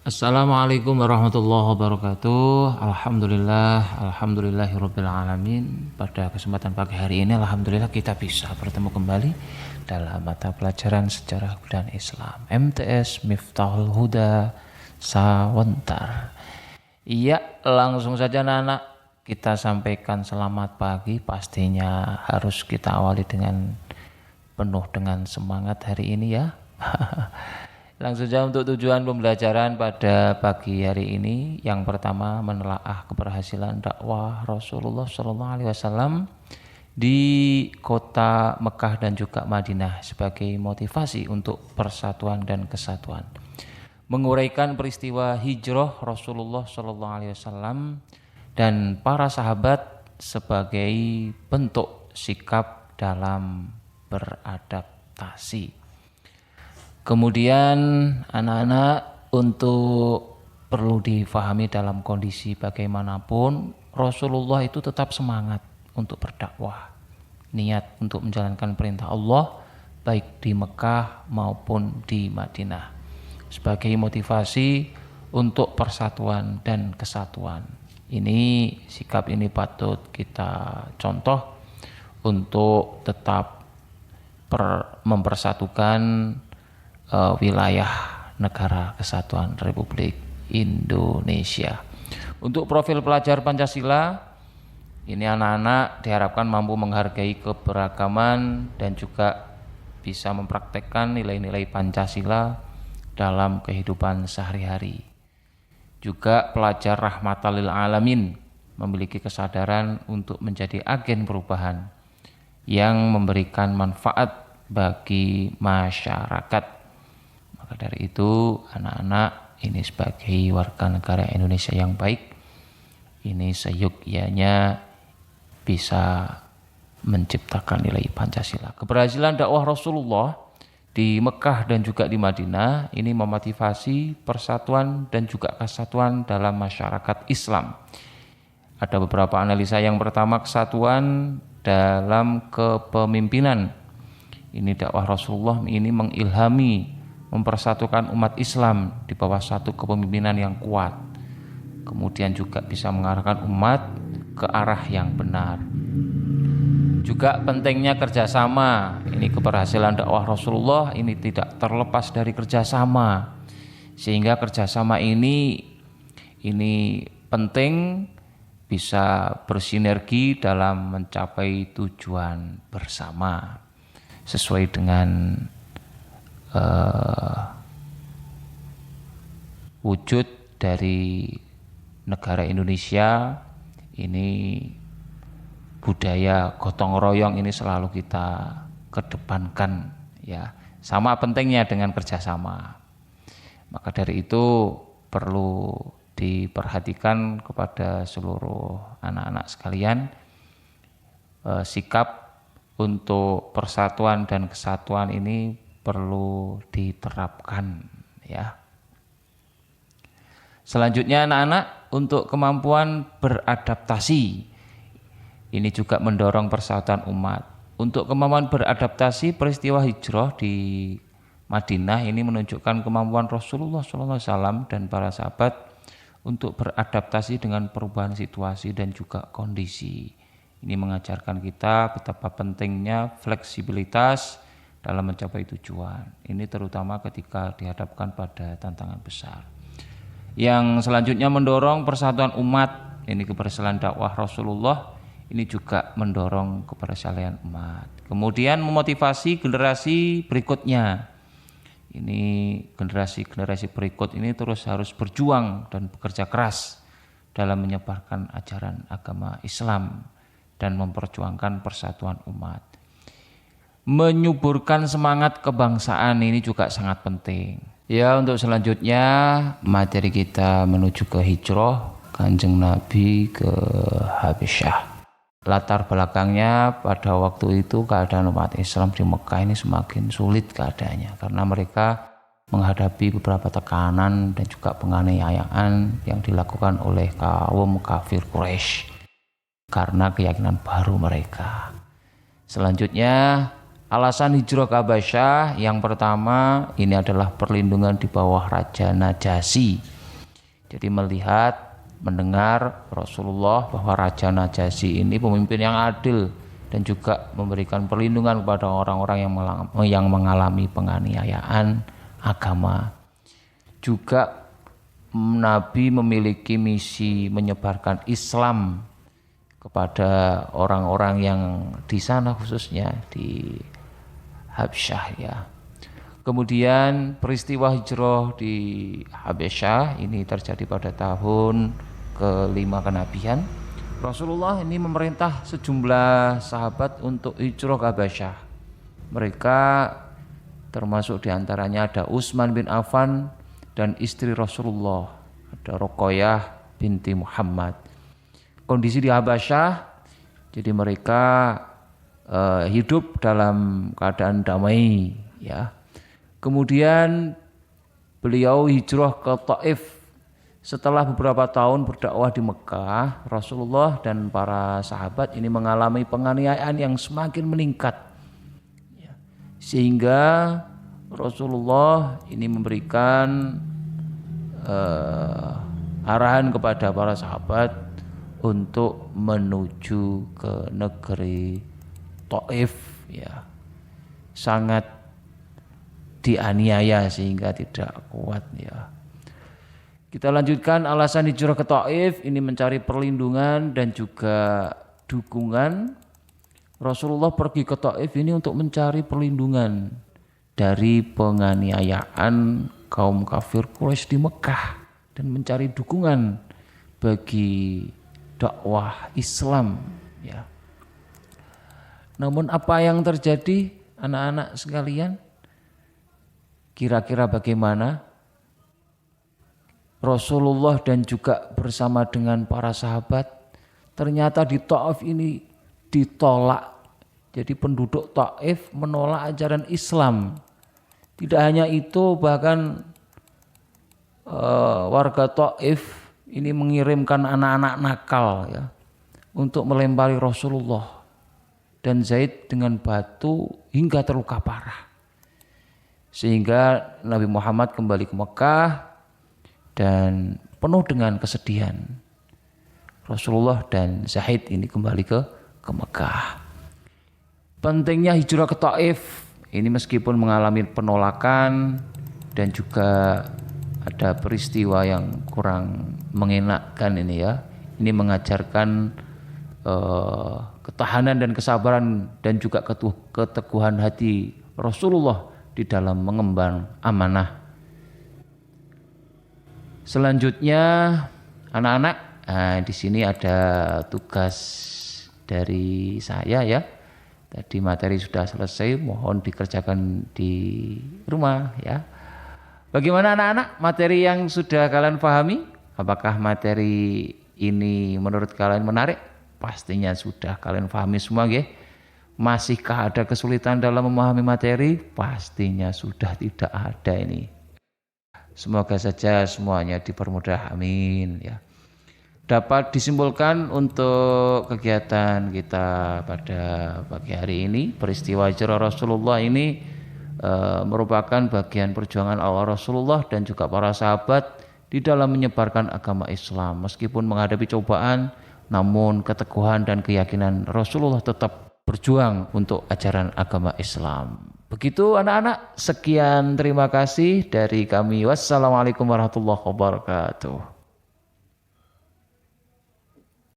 Assalamualaikum warahmatullahi wabarakatuh. Alhamdulillahirabbil alamin. Pada kesempatan pagi hari ini alhamdulillah kita bisa bertemu kembali dalam mata pelajaran sejarah dan Islam MTS Miftahul Huda Sawentar. Iya, langsung saja anak-anak kita sampaikan selamat pagi. Pastinya harus kita awali dengan penuh dengan semangat hari ini ya. Langsung saja untuk tujuan pembelajaran pada pagi hari ini. Yang pertama, menelaah keberhasilan dakwah Rasulullah SAW di kota Mekah dan juga Madinah sebagai motivasi untuk persatuan dan kesatuan. Menguraikan peristiwa hijrah Rasulullah SAW dan para sahabat sebagai bentuk sikap dalam beradaptasi. Kemudian anak-anak untuk perlu difahami dalam kondisi bagaimanapun Rasulullah itu tetap semangat untuk berdakwah, niat untuk menjalankan perintah Allah baik di Mekah maupun di Madinah sebagai motivasi untuk persatuan dan kesatuan. Ini sikap ini patut kita contoh untuk tetap mempersatukan wilayah negara kesatuan Republik Indonesia. Untuk profil pelajar Pancasila, ini anak-anak diharapkan mampu menghargai keberagaman dan juga bisa mempraktekkan nilai-nilai Pancasila dalam kehidupan sehari-hari. Juga pelajar rahmatan lil alamin memiliki kesadaran untuk menjadi agen perubahan yang memberikan manfaat bagi masyarakat. Maka dari itu anak-anak ini sebagai warga negara Indonesia yang baik, ini seyogyanya bisa menciptakan nilai Pancasila. Keberhasilan dakwah Rasulullah di Mekah dan juga di Madinah ini memotivasi persatuan dan juga kesatuan dalam masyarakat Islam. Ada beberapa analisa. Yang pertama, kesatuan dalam kepemimpinan. Ini dakwah Rasulullah ini mengilhami mempersatukan umat Islam di bawah satu kepemimpinan yang kuat. Kemudian juga bisa mengarahkan umat ke arah yang benar. Juga pentingnya kerjasama. Ini keberhasilan dakwah Rasulullah ini tidak terlepas dari kerjasama. Sehingga kerjasama ini penting bisa bersinergi dalam mencapai tujuan bersama sesuai dengan wujud dari negara Indonesia. Ini budaya gotong royong ini selalu kita kedepankan ya, sama pentingnya dengan kerjasama. Maka dari itu perlu diperhatikan kepada seluruh anak-anak sekalian, sikap untuk persatuan dan kesatuan ini perlu diterapkan ya. Selanjutnya anak-anak untuk kemampuan beradaptasi. Ini juga mendorong persatuan umat. Untuk kemampuan beradaptasi, peristiwa hijrah di Madinah ini menunjukkan kemampuan Rasulullah SAW dan para sahabat untuk beradaptasi dengan perubahan situasi dan juga kondisi. Ini mengajarkan kita betapa pentingnya fleksibilitas dalam mencapai tujuan. Ini terutama ketika dihadapkan pada tantangan besar. Yang selanjutnya mendorong persatuan umat. Ini keberhasilan dakwah Rasulullah ini juga mendorong keberhasilan umat. Kemudian memotivasi generasi berikutnya. Ini generasi berikut ini terus harus berjuang dan bekerja keras dalam menyebarkan ajaran agama Islam dan memperjuangkan persatuan umat. Menyuburkan semangat kebangsaan ini juga sangat penting. Ya, untuk selanjutnya materi kita menuju ke hijrah Kanjeng Nabi ke Habesyah. Latar belakangnya pada waktu itu keadaan umat Islam di Mekah ini semakin sulit keadaannya karena mereka menghadapi beberapa tekanan dan juga penganiayaan yang dilakukan oleh kaum kafir Quraisy karena keyakinan baru mereka. Selanjutnya Alasan hijrah ke Habasyah yang pertama ini adalah perlindungan di bawah Raja Najasyi. Jadi mendengar Rasulullah bahwa Raja Najasyi ini pemimpin yang adil dan juga memberikan perlindungan kepada orang-orang yang mengalami penganiayaan agama. Juga Nabi memiliki misi menyebarkan Islam kepada orang-orang yang di sana, khususnya di Habsyah ya. Kemudian peristiwa hijrah di Habasyah ini terjadi pada tahun ke-5 kenabian. Rasulullah ini memerintah sejumlah sahabat untuk hijrah ke Habasyah. Mereka termasuk diantaranya ada Utsman bin Affan dan istri Rasulullah, ada Ruqayyah binti Muhammad. Kondisi di Habasyah, jadi mereka hidup dalam keadaan damai ya. Kemudian beliau hijrah ke Taif. Setelah beberapa tahun berdakwah di Mekah, Rasulullah dan para sahabat ini mengalami penganiayaan yang semakin meningkat ya. Sehingga Rasulullah ini memberikan arahan kepada para sahabat untuk menuju ke negeri Taif ya. Sangat dianiaya sehingga tidak kuat ya. Kita lanjutkan alasan hijrah ke Taif ini mencari perlindungan dan juga dukungan. Rasulullah pergi ke Taif ini untuk mencari perlindungan dari penganiayaan kaum kafir Quraisy di Mekah dan mencari dukungan bagi dakwah Islam ya. Namun apa yang terjadi anak-anak sekalian? Kira-kira bagaimana? Rasulullah dan juga bersama dengan para sahabat ternyata di Taif ini ditolak. Jadi penduduk Taif menolak ajaran Islam. Tidak hanya itu, bahkan warga Taif ini mengirimkan anak-anak nakal ya untuk melempari Rasulullah dan Zaid dengan batu hingga terluka parah. Sehingga Nabi Muhammad kembali ke Mekah dan penuh dengan kesedihan. Rasulullah dan Zaid ini kembali ke Mekah. Pentingnya hijrah ke Taif ini meskipun mengalami penolakan dan juga ada peristiwa yang kurang mengenakkan ini ya. Ini mengajarkan ketahanan dan kesabaran dan juga keteguhan hati Rasulullah di dalam mengemban amanah. Selanjutnya anak-anak, di sini ada tugas dari saya ya. Tadi materi sudah selesai, mohon dikerjakan di rumah ya. Bagaimana anak-anak materi yang sudah kalian pahami? Apakah materi ini menurut kalian menarik? Pastinya sudah kalian pahami semua ya. Masihkah ada kesulitan dalam memahami materi? Pastinya sudah tidak ada ini. Semoga saja semuanya dipermudah, amin ya. Dapat disimpulkan untuk kegiatan kita pada pagi hari ini, peristiwa hijrah Rasulullah ini merupakan bagian perjuangan Allah Rasulullah dan juga para sahabat di dalam menyebarkan agama Islam. Meskipun menghadapi cobaan, namun keteguhan dan keyakinan Rasulullah tetap berjuang untuk ajaran agama Islam. Begitu anak-anak, sekian terima kasih dari kami. Wassalamualaikum warahmatullahi wabarakatuh.